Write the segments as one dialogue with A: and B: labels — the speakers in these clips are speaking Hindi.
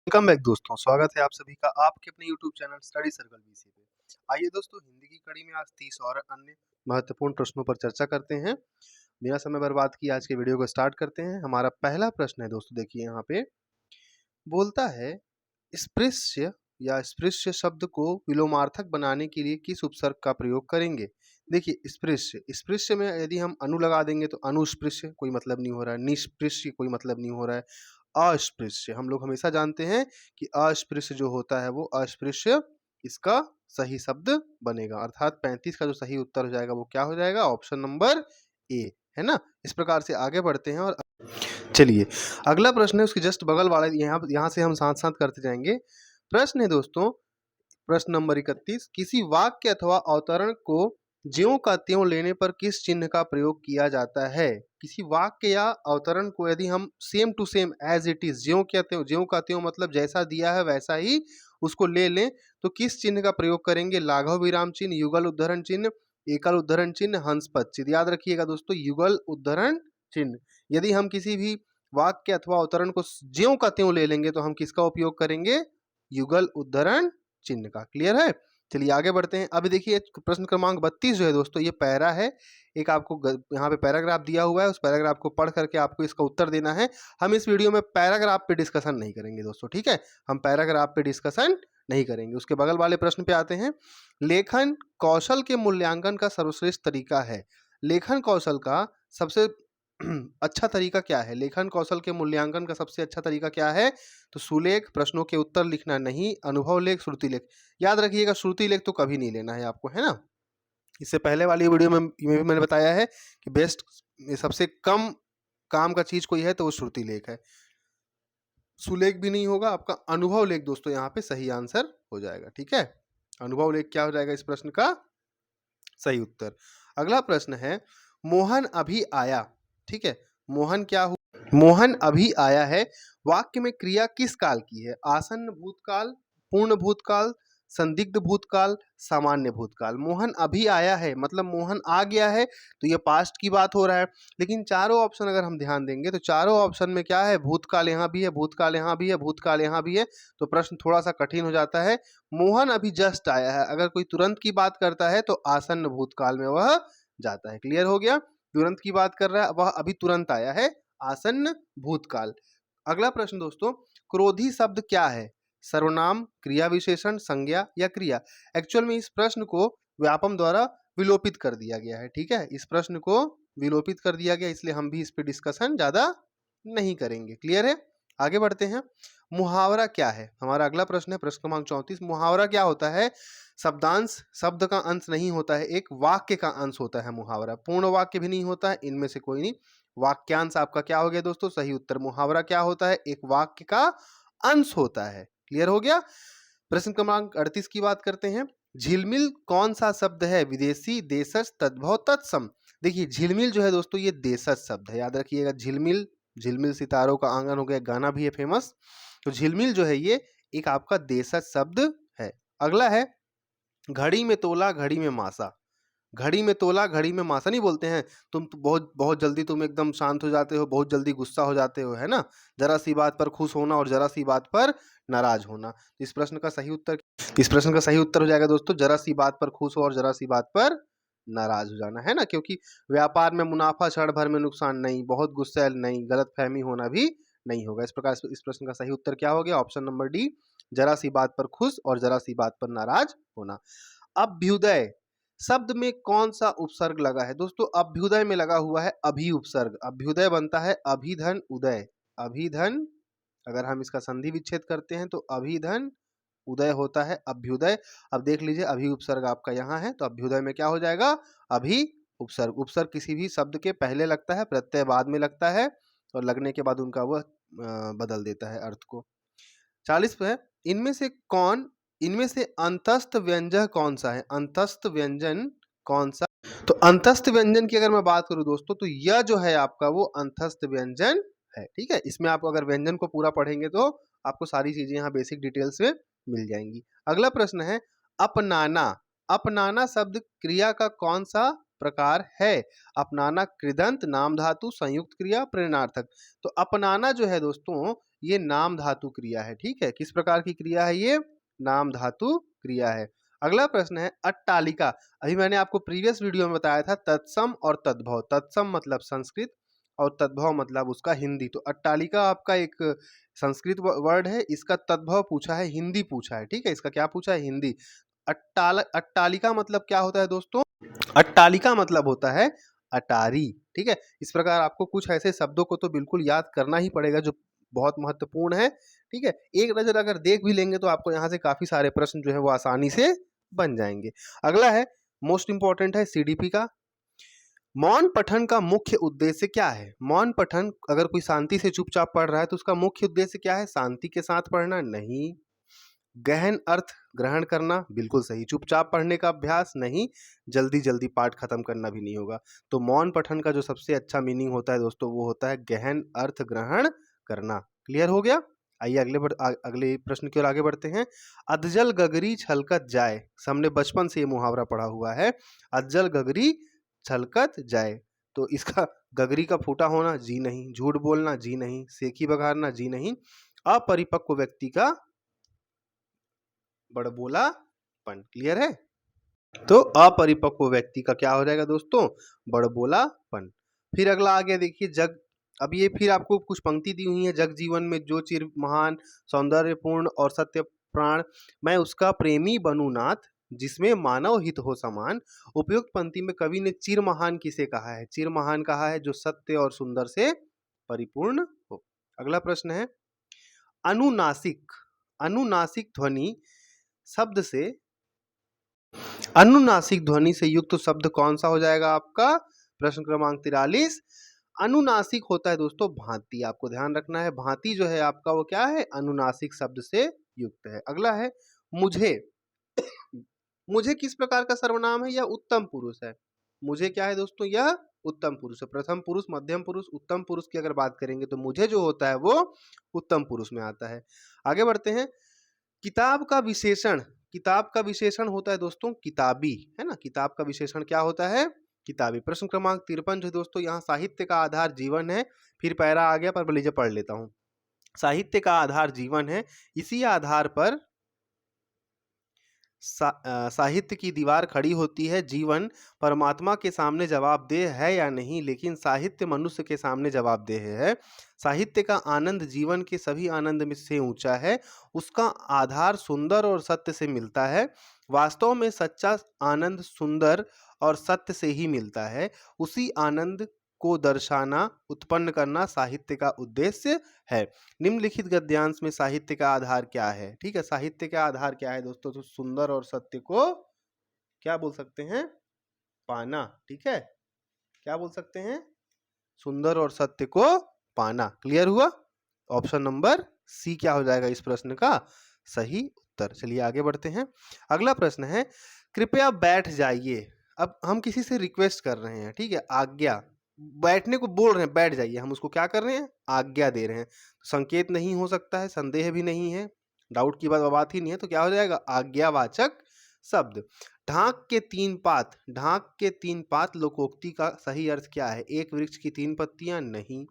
A: वेलकम बैक दोस्तों, स्वागत है आप सभी का आपके अपने YouTube channel study circle BC पे। आइए दोस्तों, हिंदी की कड़ी में आज 30 और अन्य महत्वपूर्ण प्रश्नों पर चर्चा करते हैं। बिना समय बर्बाद किए आज के वीडियो को स्टार्ट करते हैं। हमारा पहला प्रश्न है दोस्तों, देखिए यहाँ पे बोलता है स्पृश्य या स्पृश्य शब्द को विलोमार्थक बनाने के लिए किस उपसर्ग का प्रयोग करेंगे। देखिए स्पृश्य, स्पृश्य में यदि हम अनु लगा देंगे तो अनुस्पृश्य, कोई मतलब नहीं हो रहा है। निष्पृश्य, कोई मतलब नहीं हो रहा है। अस्पृश्य, हम लोग हमेशा जानते हैं कि अस्पृश्य जो होता है वो अस्पृश्य इसका सही शब्द बनेगा, अर्थात 35 का जो सही उत्तर हो जाएगा वो क्या हो जाएगा, ऑप्शन नंबर ए, है ना। इस प्रकार से आगे बढ़ते हैं और चलिए अगला प्रश्न है उसके जस्ट बगल वाला, यहाँ से हम साथ साथ करते जाएंगे। प्रश्न है दोस्तों, प्रश्न नंबर 31, किसी वाक्य अथवा अवतरण को ज्यों का त्यों लेने पर किस चिन्ह का प्रयोग किया जाता है। किसी वाक्य या अवतरण को यदि हम same to same as it is, ज्यों का त्यों मतलब जैसा दिया है वैसा ही उसको ले लें तो किस चिन्ह का प्रयोग करेंगे। लाघव विराम चिन्ह, युगल उद्धरण चिन्ह, एकल उद्धरण चिन्ह, हंस पद चिन्ह। याद रखिएगा दोस्तों, युगल उद्धरण चिन्ह। यदि हम किसी भी वाक्य अथवा अवतरण को ज्यों का त्यों ले लेंगे तो हम किसका उपयोग करेंगे, युगल उद्धरण चिन्ह का। क्लियर है। चलिए आगे बढ़ते हैं। अब देखिए प्रश्न क्रमांक 32 जो है दोस्तों, ये पैरा है। एक आपको यहाँ पे पैराग्राफ दिया हुआ है, उस पैराग्राफ को पढ़ करके आपको इसका उत्तर देना है। हम इस वीडियो में पैराग्राफ पे डिस्कशन नहीं करेंगे दोस्तों, ठीक है। हम पैराग्राफ पे डिस्कशन नहीं करेंगे। उसके बगल वाले प्रश्न पे आते हैं। लेखन कौशल के मूल्यांकन का सर्वश्रेष्ठ तरीका है। लेखन कौशल का सबसे अच्छा तरीका क्या है। लेखन कौशल के मूल्यांकन का सबसे अच्छा तरीका क्या है, तो सुलेख, प्रश्नों के उत्तर लिखना नहीं, अनुभव लेख, श्रुति लेख। याद रखिएगा श्रुति लेख तो कभी नहीं लेना है आपको, है ना। इससे पहले वाली वीडियो में भी मैंने बताया है कि बेस्ट सबसे कम काम का चीज कोई है तो वो श्रुति लेख है। सुलेख भी नहीं होगा आपका, अनुभव लेख दोस्तों यहाँ पे सही आंसर हो जाएगा, ठीक है। अनुभव लेख क्या हो जाएगा इस प्रश्न का सही उत्तर। अगला प्रश्न है, मोहन अभी आया, ठीक है। मोहन क्या हुआ, मोहन अभी आया है। वाक्य में क्रिया किस काल की है। आसन्न भूतकाल, पूर्ण भूतकाल, संदिग्ध भूतकाल, सामान्य भूतकाल। मोहन अभी आया है मतलब मोहन आ गया है, तो ये पास्ट की बात हो रहा है। लेकिन चारों ऑप्शन अगर हम ध्यान देंगे तो चारों ऑप्शन में क्या है, भूतकाल यहाँ भी है, भूतकाल यहाँ भी है, भूतकाल यहाँ भी है। तो प्रश्न थोड़ा सा कठिन हो जाता है। मोहन अभी जस्ट आया है, अगर कोई तुरंत की बात करता है तो आसन्न भूतकाल में वह जाता है। क्लियर हो गया। तुरंत की बात कर रहा है, वह अभी तुरंत आया है, आसन्न भूतकाल। अगला प्रश्न दोस्तों, क्रोधी शब्द क्या है। सर्वनाम, क्रिया विशेषण, संज्ञा या क्रिया। एक्चुअल में इस प्रश्न को व्यापम द्वारा विलोपित कर दिया गया है, ठीक है। इस प्रश्न को विलोपित कर दिया गया, इसलिए हम भी इस पे डिस्कशन ज्यादा नहीं करेंगे। क्लियर है। आगे बढ़ते हैं। मुहावरा क्या है, हमारा अगला प्रश्न है, प्रश्न क्रमांक 34। मुहावरा क्या होता है। शब्दांश, शब्द का अंश नहीं होता है, एक वाक्य का अंश होता है मुहावरा। पूर्ण वाक्य भी नहीं होता है, इनमें से कोई नहीं। वाक्यांश आपका क्या हो गया दोस्तों, सही उत्तर। मुहावरा क्या होता है, एक वाक्य का अंश होता है। क्लियर हो गया। प्रश्न क्रमांक 38 की बात करते हैं। झिलमिल कौन सा शब्द है, विदेशी, देशज, तद्भव, तत्सम। देखिए झिलमिल जो है दोस्तों ये देशज शब्द है, याद रखिएगा। झिलमिल, झिलमिल सितारों का आंगन हो गया, गाना भी है फेमस। तो झिलमिल जो है ये एक आपका देशज शब्द है। अगला है, घड़ी में तोला घड़ी में मासा। घड़ी में तोला घड़ी में मासा नहीं बोलते हैं। तुम तो बहुत बहुत जल्दी तुम एकदम शांत हो जाते हो, बहुत जल्दी गुस्सा हो जाते हो, है ना। जरा सी बात पर खुश होना और जरा सी बात पर नाराज होना। इस प्रश्न का सही उत्तर, इस प्रश्न का सही उत्तर हो जाएगा दोस्तों, जरा सी बात पर खुश हो और जरा सी बात पर नाराज हो जाना, है ना। क्योंकि व्यापार में मुनाफा क्षण भर में नुकसान नहीं, बहुत गुस्सैल नहीं, गलतफहमी होना भी नहीं होगा। इस प्रकार इस प्रश्न का सही उत्तर क्या हो गया, ऑप्शन नंबर डी, जरा सी बात पर खुश और जरा सी बात पर नाराज होना। अभ्युदय शब्द में कौन सा उपसर्ग लगा है दोस्तों। अभ्युदय में लगा हुआ है अभी उपसर्ग। अभ्युदय बनता है अभिधन उदय। अभिधन, अगर हम इसका संधि विच्छेद करते हैं तो अभिधन उदय होता है अभ्युदय। अब देख लीजिए अभी उपसर्ग आपका यहाँ है, तो अभ्युदय में क्या हो जाएगा, अभी उपसर्ग। उपसर्ग किसी भी शब्द के पहले लगता है, प्रत्यय बाद में लगता है, और लगने के बाद उनका वह बदल देता है अर्थ को। 40 पे है, इनमें से अंतस्थ व्यंजन कौन सा है। अंतस्थ व्यंजन कौन सा। तो अंतस्थ व्यंजन की अगर मैं बात करूं दोस्तों तो यह जो है आपका वो अंतस्थ व्यंजन है, ठीक है। इसमें आप अगर व्यंजन को पूरा पढ़ेंगे तो आपको सारी चीजें यहाँ बेसिक डिटेल्स में मिल जाएंगी। अगला प्रश्न है, अपनाना। अपनाना शब्द क्रिया का कौन सा प्रकार है। अपनाना कृदंत, नाम धातु, संयुक्त क्रिया, प्रेरणार्थक। तो अपनाना जो है दोस्तों ये नाम धातु क्रिया है। ठीक है, किस प्रकार की क्रिया है ये? नाम धातु क्रिया है। अगला प्रश्न है अट्टालिका। अभी मैंने आपको प्रीवियस वीडियो में बताया था तत्सम और तद्भव। तत्सम मतलब संस्कृत और तद्भव मतलब उसका हिंदी। तो अट्टालिका आपका एक संस्कृत वर्ड है, इसका तद्भव पूछा है, हिंदी पूछा है। ठीक है, इसका क्या पूछा है? हिंदी। अट्टालिका मतलब क्या होता है दोस्तों? अट्टालिका मतलब होता है अटारी। ठीक है, इस प्रकार आपको कुछ ऐसे शब्दों को तो बिल्कुल याद करना ही पड़ेगा जो बहुत महत्वपूर्ण है। ठीक है, एक नजर अगर देख भी लेंगे तो आपको यहाँ से काफी सारे प्रश्न जो है वो आसानी से बन जाएंगे। अगला है मोस्ट इंपॉर्टेंट है सीडीपी का। मौन पठन का मुख्य उद्देश्य क्या है? मौन पठन, अगर कोई शांति से चुपचाप पढ़ रहा है तो उसका मुख्य उद्देश्य क्या है? शांति के साथ पढ़ना? नहीं। गहन अर्थ ग्रहण करना? बिल्कुल सही। चुपचाप पढ़ने का अभ्यास? नहीं। जल्दी जल्दी पाठ खत्म करना भी नहीं होगा। तो मौन पठन का जो सबसे अच्छा मीनिंग होता है दोस्तों वो होता है गहन अर्थ ग्रहण करना। क्लियर हो गया? आइए अगले प्रश्न की ओर आगे बढ़ते हैं। अधजल गगरी छलकत जाए, हमने बचपन से ये मुहावरा पढ़ा हुआ है। अधजल गगरी छलकत जाए, तो इसका गगरी का फूटा होना? जी नहीं। झूठ बोलना? जी नहीं। सेखी बघारना? जी नहीं। अपरिपक्व व्यक्ति का बड़बोलापन। क्लियर है? तो अपरिपक्व व्यक्ति का क्या हो जाएगा दोस्तों? बड़बोलापन। फिर अगला आगे देखिए, जग, अब ये फिर आपको कुछ पंक्ति दी हुई है। जग जीवन में जो चिर महान, सौंदर्यपूर्ण और सत्य प्राण, मैं उसका प्रेमी बनूं नाथ, जिसमें मानव हित हो समान। उपयुक्त पंक्ति में कवि ने चिर महान किसे कहा है? चिर महान कहा है जो सत्य और सुंदर से परिपूर्ण हो। अगला प्रश्न है अनुनासिक। अनुनासिक ध्वनि शब्द से, अनुनासिक ध्वनि से युक्त शब्द कौन सा हो जाएगा आपका? प्रश्न क्रमांक 43। अनुनासिक होता है दोस्तों भांति। आपको ध्यान रखना है, भांति जो है आपका वो क्या है? अनुनासिक शब्द से युक्त है। अगला है मुझे। मुझे किस प्रकार का सर्वनाम है? यह उत्तम पुरुष है। मुझे क्या है दोस्तों? यह उत्तम पुरुष है। प्रथम पुरुष, मध्यम पुरुष, उत्तम पुरुष की अगर बात करेंगे तो मुझे जो होता है वो उत्तम पुरुष में आता है। आगे बढ़ते हैं। किताब का विशेषण। किताब का विशेषण होता है दोस्तों किताबी, है ना? किताब का विशेषण क्या होता है? किताबी। प्रश्न क्रमांक 53 जो दोस्तों, यहाँ साहित्य का आधार जीवन है। फिर पैरा आ गया पर लीजिए पढ़ लेता हूँ। साहित्य का आधार जीवन है, इसी आधार पर साहित्य की दीवार खड़ी होती है। जीवन परमात्मा के सामने जवाबदेह है या नहीं, लेकिन साहित्य मनुष्य के सामने जवाबदेह है। साहित्य का आनंद जीवन के सभी आनंद में से ऊंचा है। उसका आधार सुंदर और सत्य से मिलता है। वास्तव में सच्चा आनंद सुंदर और सत्य से ही मिलता है। उसी आनंद को दर्शाना, उत्पन्न करना साहित्य का उद्देश्य है। निम्नलिखित गद्यांश में साहित्य का आधार क्या है? ठीक है, साहित्य का आधार क्या है दोस्तों? तो सुंदर और सत्य को क्या बोल सकते हैं? पाना। ठीक है, क्या बोल सकते हैं? सुंदर और सत्य को पाना। क्लियर हुआ? ऑप्शन नंबर सी क्या हो जाएगा इस प्रश्न का सही उत्तर। चलिए आगे बढ़ते हैं। अगला प्रश्न है कृपया बैठ जाइए। अब हम किसी से रिक्वेस्ट कर रहे हैं, ठीक है, आज्ञा, बैठने को बोल रहे हैं, बैठ जाइए, हम उसको क्या कर रहे हैं? आज्ञा दे रहे हैं। तो संकेत नहीं हो सकता है, संदेह भी नहीं है, डाउट की बात ही नहीं है, तो क्या हो जाएगा? आज्ञावाचक शब्द। ढाक के तीन पात। ढाक के तीन पात लोकोक्ति का सही अर्थ क्या है? एक वृक्ष की तीन पत्तियां? नहीं।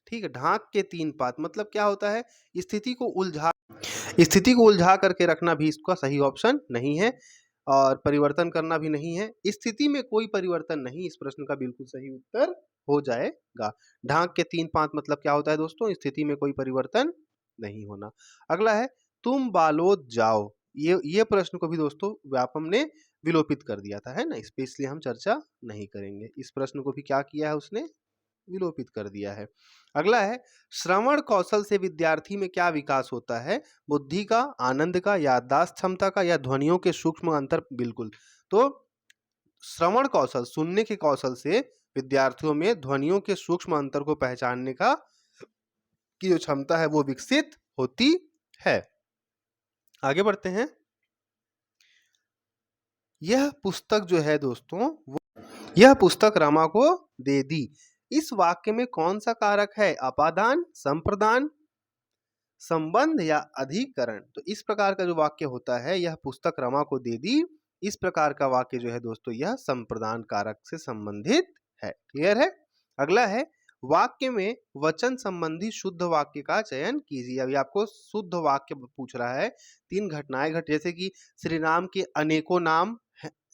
A: ठीक है, ढाक के तीन पात मतलब क्या होता है? स्थिति को उलझा करके रखना भी इसका सही ऑप्शन नहीं है, और परिवर्तन करना भी नहीं है। स्थिति में कोई परिवर्तन नहीं, इस प्रश्न का बिल्कुल सही उत्तर हो जाएगा। ढाक के तीन पात मतलब क्या होता है दोस्तों? स्थिति में कोई परिवर्तन नहीं होना। अगला है तुम बालोद जाओ। ये प्रश्न को भी दोस्तों व्यापम ने विलोपित कर दिया था, है ना? स्पेशली हम चर्चा नहीं करेंगे। इस प्रश्न को भी क्या किया है उसने? विलोपित कर दिया है। अगला है श्रवण कौशल से विद्यार्थी में क्या विकास होता है? बुद्धि का, आनंद का, याददाश्त क्षमता का, या ध्वनियों के सूक्ष्म अंतर? बिल्कुल। तो श्रवण कौशल, सुनने के कौशल से विद्यार्थियों में ध्वनियों के सूक्ष्म अंतर को पहचानने का की जो क्षमता है वो विकसित होती है। आगे बढ़ते हैं। यह पुस्तक जो है दोस्तों, यह पुस्तक रमा को दे दी। इस वाक्य में कौन सा कारक है? अपादान, संप्रदान, संबंध या अधिकरण? तो इस प्रकार का जो वाक्य होता है, यह पुस्तक रमा को दे दी, इस प्रकार का वाक्य जो है दोस्तों यह संप्रदान कारक से संबंधित है। क्लियर है? अगला है वाक्य में वचन संबंधी शुद्ध वाक्य का चयन कीजिए। अभी आपको शुद्ध वाक्य पूछ रहा है, 3 घटनाएँ घट जैसे कि श्री राम के अनेकों नाम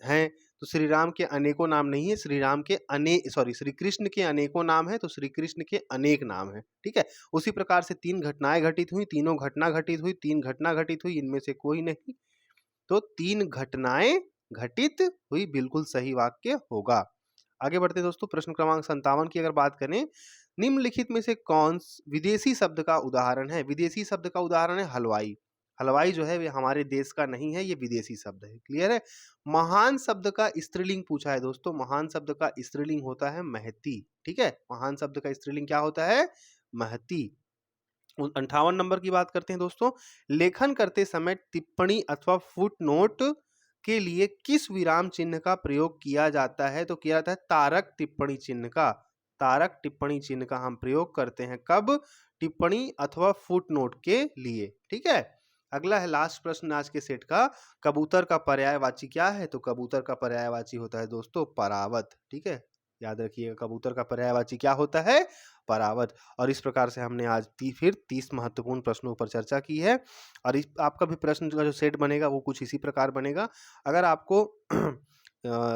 A: हैं, तो श्री राम के अनेकों नाम नहीं है, श्री कृष्ण के अनेकों नाम हैं, तो श्री कृष्ण के अनेक नाम हैं, ठीक है? उसी प्रकार से 3 घटनाएँ घटित हुई, तीनों घटना घटित हुई, 3 घटना घटित हुई, इनमें से कोई नहीं, तो 3 घटनाएँ घटित हुई, बिल्कुल सही वाक्य होगा। आगे बढ़ते हैं दोस्तों, प्रश्न क्रमांक 57 की अगर बात करें, निम्नलिखित में से कौन विदेशी शब्द का उदाहरण है? विदेशी शब्द का उदाहरण है हलवाई। हलवाई जो है वे हमारे देश का नहीं है, ये विदेशी शब्द है। क्लियर है? महान शब्द का स्त्रीलिंग पूछा है दोस्तों, महान शब्द का स्त्रीलिंग होता है महती, ठीक है? महान शब्द का स्त्रीलिंग क्या होता है? महती। 58 नंबर की बात करते हैं दोस्तों, लेखन करते समय टिप्पणी अथवा फुटनोट के लिए किस विराम चिन्ह का प्रयोग किया जाता है? तो किया जाता है तारक टिप्पणी चिन्ह का। तारक टिप्पणी चिन्ह का हम प्रयोग करते हैं कब? टिप्पणी अथवा फुटनोट के लिए, ठीक है? अगला है लास्ट प्रश्न आज के सेट का, कबूतर का पर्यायवाची क्या है? तो कबूतर का पर्यायवाची होता है दोस्तों परावत, ठीक है? याद रखिएगा, कबूतर का पर्यायवाची क्या होता है? परावत। और इस प्रकार से हमने आज फिर 30 महत्वपूर्ण प्रश्नों पर चर्चा की है, और आपका भी प्रश्न का जो सेट बनेगा वो कुछ इसी प्रकार बनेगा। अगर आपको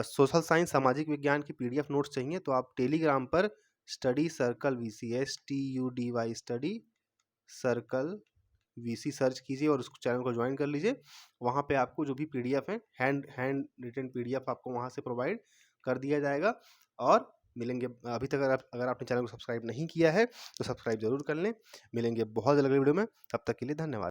A: सोशल साइंस सामाजिक विज्ञान की PDF नोट्स चाहिए तो आप टेलीग्राम पर study circle VCS TUDY study circle VC search कीजिए और उस चैनल को ज्वाइन कर लीजिए। वहाँ पे आपको जो भी PDF है हैंड रिटन PDF आपको वहाँ से प्रोवाइड कर दिया जाएगा। और मिलेंगे, अभी तक अगर आपने चैनल को सब्सक्राइब नहीं किया है तो सब्सक्राइब जरूर कर लें। मिलेंगे बहुत जल्द अगली वीडियो में, तब तक के लिए धन्यवाद।